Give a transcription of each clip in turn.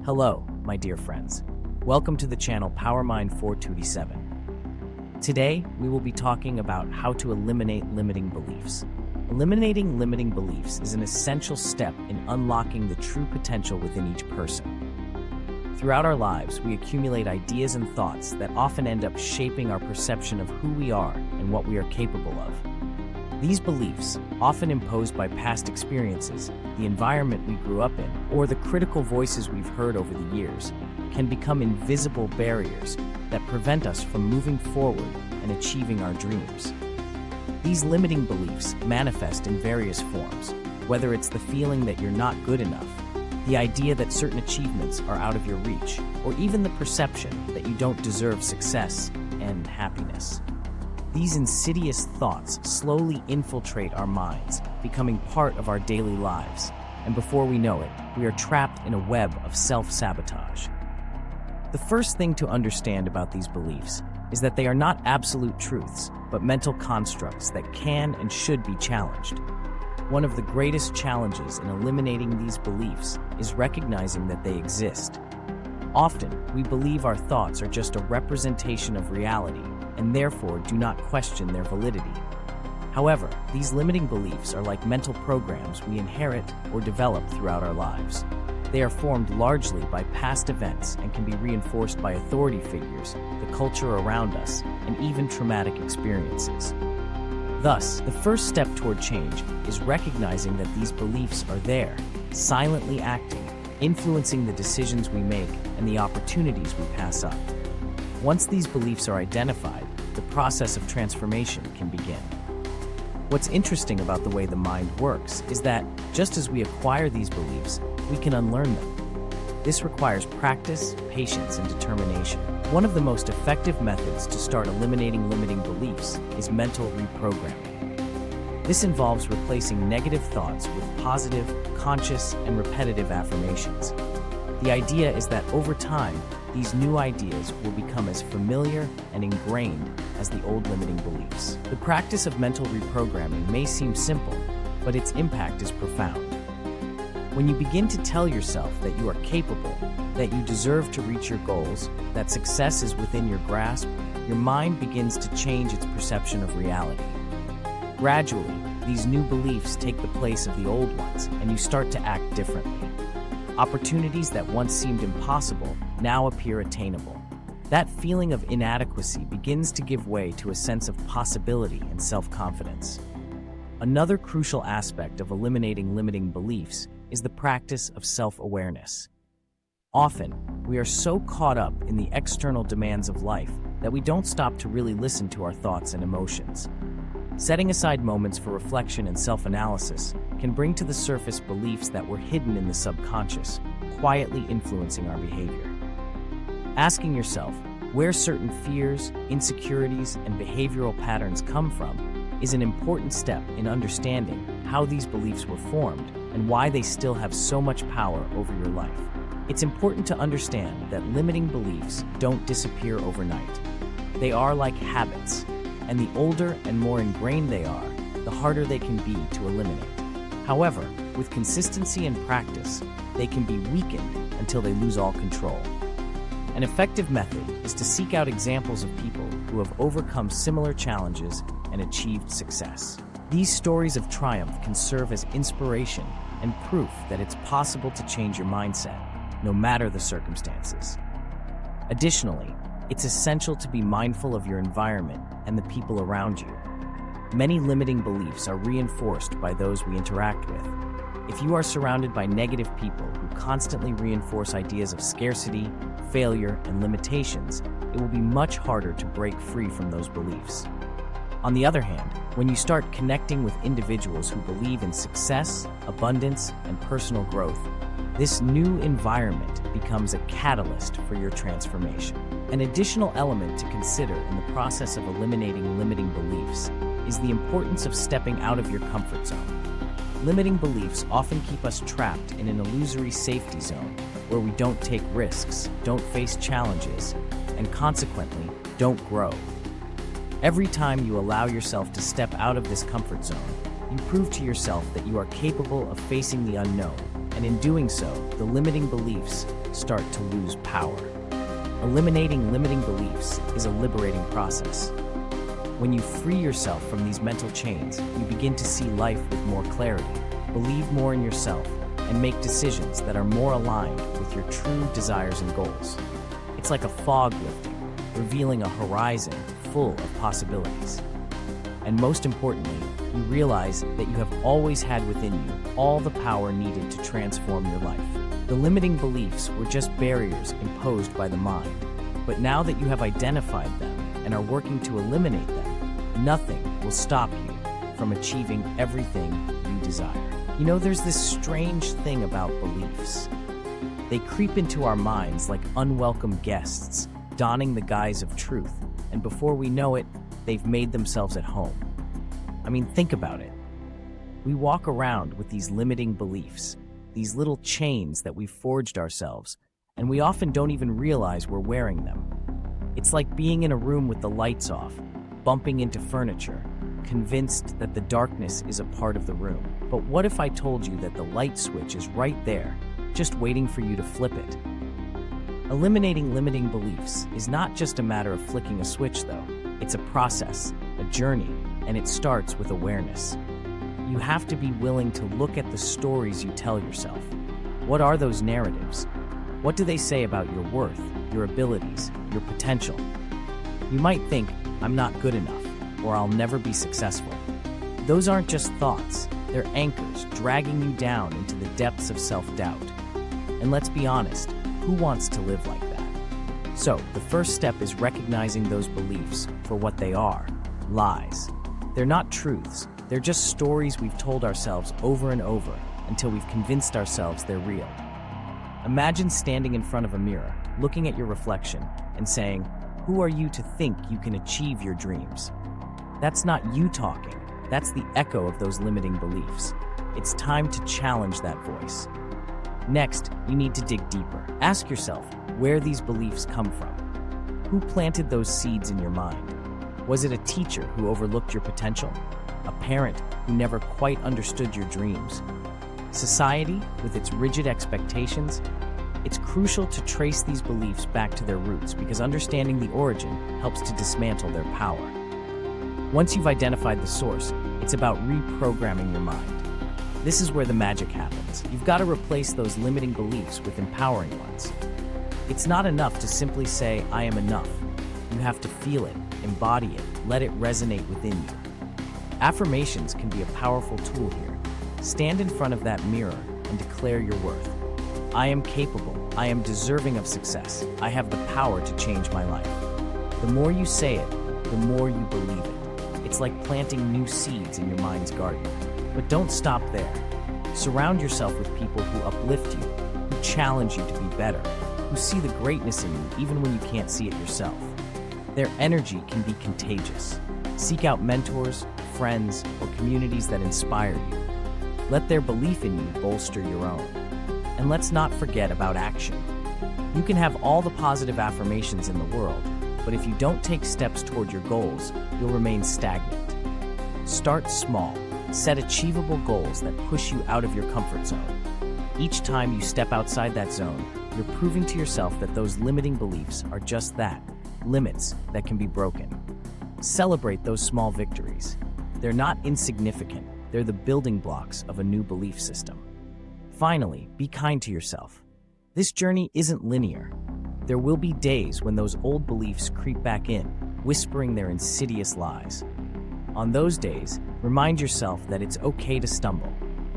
Hello, my dear friends. Welcome to the channel PowerMind 427. Today, we will be talking about how to eliminate limiting beliefs. Eliminating limiting beliefs is an essential step in unlocking the true potential within each person. Throughout our lives, we accumulate ideas and thoughts that often end up shaping our perception of who we are and what we are capable of. These beliefs, often imposed by past experiences, the environment we grew up in, or the critical voices we've heard over the years, can become invisible barriers that prevent us from moving forward and achieving our dreams. These limiting beliefs manifest in various forms, whether it's the feeling that you're not good enough, the idea that certain achievements are out of your reach, or even the perception that you don't deserve success and happiness. These insidious thoughts slowly infiltrate our minds, becoming part of our daily lives, and before we know it, we are trapped in a web of self-sabotage. The first thing to understand about these beliefs is that they are not absolute truths, but mental constructs that can and should be challenged. One of the greatest challenges in eliminating these beliefs is recognizing that they exist. Often, we believe our thoughts are just a representation of reality, and therefore do not question their validity. However, these limiting beliefs are like mental programs we inherit or develop throughout our lives. They are formed largely by past events and can be reinforced by authority figures, the culture around us, and even traumatic experiences. Thus, the first step toward change is recognizing that these beliefs are there, silently acting, influencing the decisions we make and the opportunities we pass up. Once these beliefs are identified, the process of transformation can begin. What's interesting about the way the mind works is that, just as we acquire these beliefs, we can unlearn them. This requires practice, patience, and determination. One of the most effective methods to start eliminating limiting beliefs is mental reprogramming. This involves replacing negative thoughts with positive, conscious, and repetitive affirmations. The idea is that over time, these new ideas will become as familiar and ingrained as the old limiting beliefs. The practice of mental reprogramming may seem simple, but its impact is profound. When you begin to tell yourself that you are capable, that you deserve to reach your goals, that success is within your grasp, your mind begins to change its perception of reality. Gradually, these new beliefs take the place of the old ones, and you start to act differently. Opportunities that once seemed impossible now appear attainable. That feeling of inadequacy begins to give way to a sense of possibility and self-confidence. Another crucial aspect of eliminating limiting beliefs is the practice of self-awareness. Often, we are so caught up in the external demands of life that we don't stop to really listen to our thoughts and emotions. Setting aside moments for reflection and self-analysis can bring to the surface beliefs that were hidden in the subconscious, quietly influencing our behavior. Asking yourself where certain fears, insecurities, and behavioral patterns come from is an important step in understanding how these beliefs were formed and why they still have so much power over your life. It's important to understand that limiting beliefs don't disappear overnight. They are like habits, and the older and more ingrained they are, the harder they can be to eliminate. However, with consistency and practice, they can be weakened until they lose all control. An effective method is to seek out examples of people who have overcome similar challenges and achieved success. These stories of triumph can serve as inspiration and proof that it's possible to change your mindset, no matter the circumstances. Additionally, it's essential to be mindful of your environment and the people around you. Many limiting beliefs are reinforced by those we interact with. If you are surrounded by negative people who constantly reinforce ideas of scarcity, failure, and limitations, it will be much harder to break free from those beliefs. On the other hand, when you start connecting with individuals who believe in success, abundance, and personal growth, this new environment becomes a catalyst for your transformation. An additional element to consider in the process of eliminating limiting beliefs is the importance of stepping out of your comfort zone. Limiting beliefs often keep us trapped in an illusory safety zone where we don't take risks, don't face challenges, and consequently, don't grow. Every time you allow yourself to step out of this comfort zone, you prove to yourself that you are capable of facing the unknown, and in doing so, the limiting beliefs start to lose power. Eliminating limiting beliefs is a liberating process. When you free yourself from these mental chains, you begin to see life with more clarity, believe more in yourself, and make decisions that are more aligned with your true desires and goals. It's like a fog lifting, revealing a horizon full of possibilities. And most importantly, you realize that you have always had within you all the power needed to transform your life. The limiting beliefs were just barriers imposed by the mind. But now that you have identified them and are working to eliminate them, nothing will stop you from achieving everything you desire. You know, there's this strange thing about beliefs. They creep into our minds like unwelcome guests, donning the guise of truth, and before we know it, they've made themselves at home. I mean, think about it. We walk around with these limiting beliefs, these little chains that we've forged ourselves, and we often don't even realize we're wearing them. It's like being in a room with the lights off, bumping into furniture, convinced that the darkness is a part of the room. But what if I told you that the light switch is right there, just waiting for you to flip it? Eliminating limiting beliefs is not just a matter of flicking a switch, though. It's a process, a journey, and it starts with awareness. You have to be willing to look at the stories you tell yourself. What are those narratives? What do they say about your worth, your abilities, your potential? You might think, I'm not good enough, or I'll never be successful. Those aren't just thoughts, they're anchors dragging you down into the depths of self-doubt. And let's be honest, who wants to live like that? So, the first step is recognizing those beliefs for what they are: lies. They're not truths, they're just stories we've told ourselves over and over until we've convinced ourselves they're real. Imagine standing in front of a mirror, looking at your reflection, and saying, "Who are you to think you can achieve your dreams?" That's not you talking, that's the echo of those limiting beliefs. It's time to challenge that voice. Next, you need to dig deeper. Ask yourself where these beliefs come from. Who planted those seeds in your mind? Was it a teacher who overlooked your potential? A parent who never quite understood your dreams? Society, with its rigid expectations? It's crucial to trace these beliefs back to their roots because understanding the origin helps to dismantle their power. Once you've identified the source, it's about reprogramming your mind. This is where the magic happens. You've got to replace those limiting beliefs with empowering ones. It's not enough to simply say, "I am enough." You have to feel it, embody it, let it resonate within you. Affirmations can be a powerful tool here. Stand in front of that mirror and declare your worth. I am capable. I am deserving of success. I have the power to change my life. The more you say it, the more you believe it. It's like planting new seeds in your mind's garden. But don't stop there. Surround yourself with people who uplift you, who challenge you to be better, who see the greatness in you even when you can't see it yourself. Their energy can be contagious. Seek out mentors, friends, or communities that inspire you. Let their belief in you bolster your own. And let's not forget about action. You can have all the positive affirmations in the world, but if you don't take steps toward your goals, you'll remain stagnant. Start small. Set achievable goals that push you out of your comfort zone. Each time you step outside that zone, you're proving to yourself that those limiting beliefs are just that, limits that can be broken. Celebrate those small victories. They're not insignificant, they're the building blocks of a new belief system. Finally, be kind to yourself. This journey isn't linear. There will be days when those old beliefs creep back in, whispering their insidious lies. On those days, remind yourself that it's okay to stumble.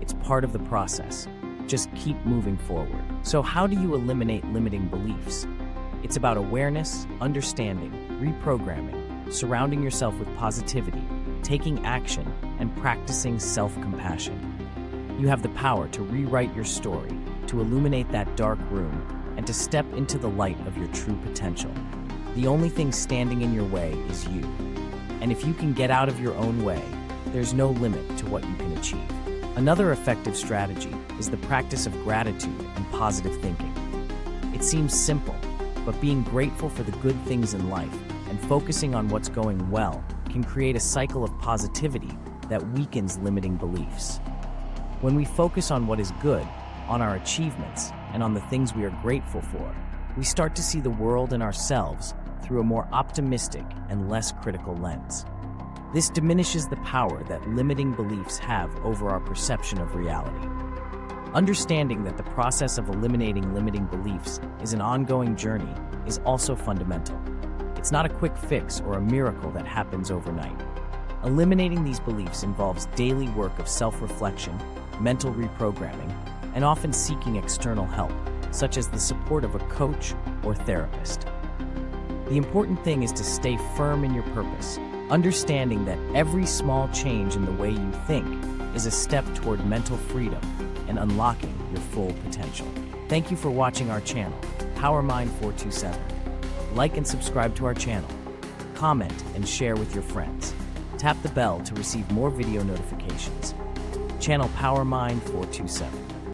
It's part of the process. Just keep moving forward. So how do you eliminate limiting beliefs? It's about awareness, understanding, reprogramming, surrounding yourself with positivity, taking action, and practicing self-compassion. You have the power to rewrite your story, to illuminate that dark room, and to step into the light of your true potential. The only thing standing in your way is you. And if you can get out of your own way, there's no limit to what you can achieve. Another effective strategy is the practice of gratitude and positive thinking. It seems simple, but being grateful for the good things in life and focusing on what's going well can create a cycle of positivity that weakens limiting beliefs. When we focus on what is good, on our achievements, and on the things we are grateful for, we start to see the world and ourselves through a more optimistic and less critical lens. This diminishes the power that limiting beliefs have over our perception of reality. Understanding that the process of eliminating limiting beliefs is an ongoing journey is also fundamental. It's not a quick fix or a miracle that happens overnight. Eliminating these beliefs involves daily work of self-reflection, mental reprogramming, and often seeking external help, such as the support of a coach or therapist. The important thing is to stay firm in your purpose, understanding that every small change in the way you think is a step toward mental freedom and unlocking your full potential. Thank you for watching our channel, PowerMind 427. Like and subscribe to our channel. Comment and share with your friends. Tap the bell to receive more video notifications. Channel PowerMind 427.